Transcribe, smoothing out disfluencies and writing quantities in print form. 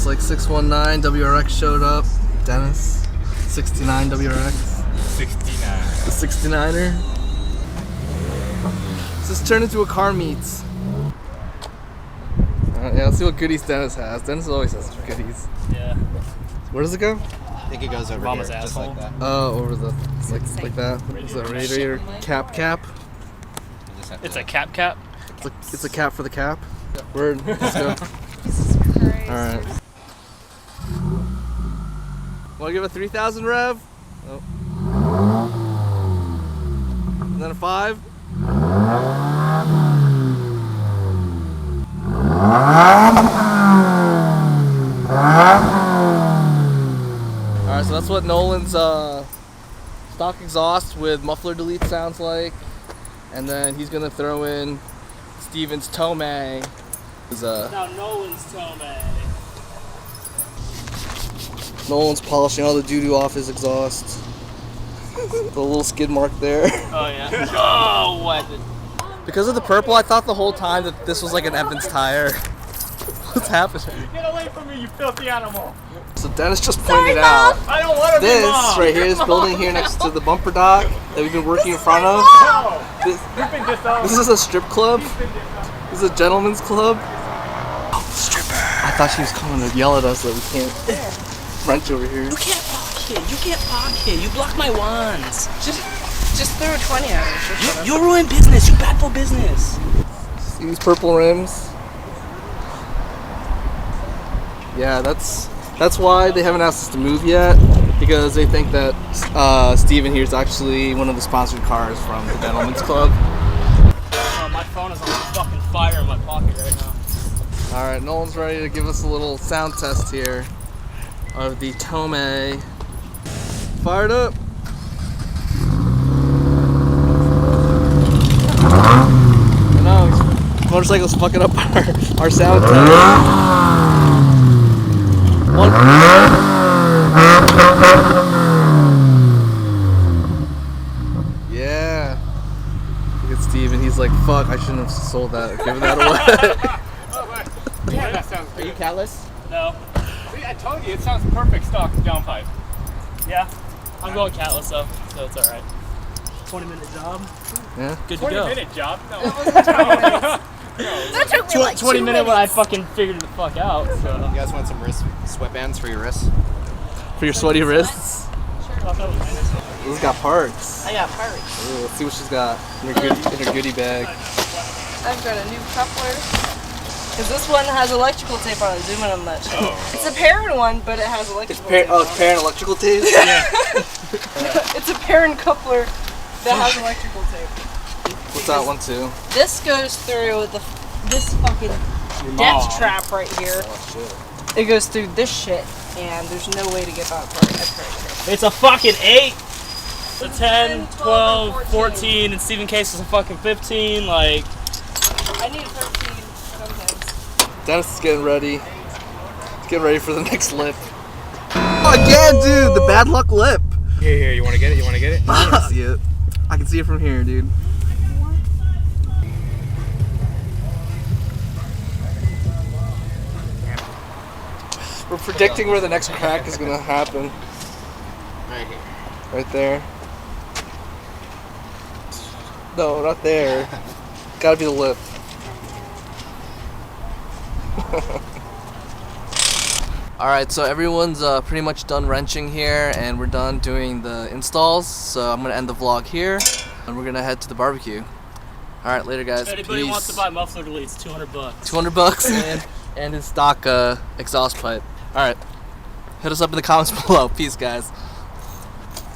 It's like 619 WRX showed up. Dennis, 69 WRX. 69. The 69er. This turned into a car meets. Yeah, let's see what goodies Dennis has. Dennis always has goodies. Yeah. Where does it go? I think it goes over Mama's here, just asshole. like that. Oh, over the like that. Is that radiator cap? It's a cap. It's a cap for the cap. Word. Let's go. All right. Want to give a 3,000 rev? Oh. And then a 5. Alright, so that's what Nolan's stock exhaust with muffler delete sounds like. And then he's gonna throw in Steven's Tomei. Now Nolan's Tomei. Nolan's polishing all the doo-doo off his exhaust. The little skid mark there. Oh yeah. Oh, what? Because of the purple, I thought the whole time that this was like an Evans tire. What's happening? Get away from me, you filthy animal! So Dennis just pointed out I don't want to be this mom. right here, this building here next to the bumper dock that we've been working in front of. This is a strip club. This is a gentleman's club. Oh, stripper! I thought she was coming to yell at us that we can't French over here. You can't park here. You can't park here. You block my wands. Just throw a 20 at her. You ruin business. You bad for business. See these purple rims? Yeah, that's why they haven't asked us to move yet, because they think that Steven here is actually one of the sponsored cars from the Gentleman's Club. My phone is on fucking fire in my pocket right now. Alright, Nolan's ready to give us a little sound test here of the Tomei. Fired up! I know, motorcycle's fucking up our sound test. Yeah. Look at Steven, he's like, fuck, I shouldn't have sold that, given that away. Yeah, that sounds good. Are you callous? No. See, I told you, it sounds perfect stock downpipe. Yeah. I'm going catless though, so it's alright. 20-minute job. Yeah. Good to go. 20-minute job? No. That took me like 20 2 minute when I minutes. fucking figured it the fuck out. So. You guys want some wrist sweatbands for your wrists? For your sweaty wrists? Oh, that was nice. This has got parts. I got parts. Ooh, let's see what she's got in her goodie bag. I've got a new coupler. Because this one has electrical tape on it. Zoom in on that shit. Oh. It's a parent one, but it has electrical tape. It's parent electrical tape? Yeah. It's a parent coupler that has electrical tape. What's that one too? This goes through this fucking death trap right here. Oh shit. It goes through this shit, and there's no way to get that part. It's a fucking 8, a 10, 12, 14, and Stephen Case is a fucking 15. Like, I need 13 sometimes. Dennis is getting ready. He's getting ready for the next lip. Oh, again, dude, the bad luck lip. Here, you want to get it? You want to get it? I can see it. I can see it from here, dude. We're predicting where the next crack is gonna happen. Right here. Right there. No, not there. Gotta be the lip. Alright, so everyone's pretty much done wrenching here, and we're done doing the installs. So I'm gonna end the vlog here, and we're gonna head to the barbecue. Alright, later guys. if anybody Peace. wants to buy muffler deletes, $200. $200 and his stock exhaust pipe. Alright, hit us up in the comments below. Peace, guys.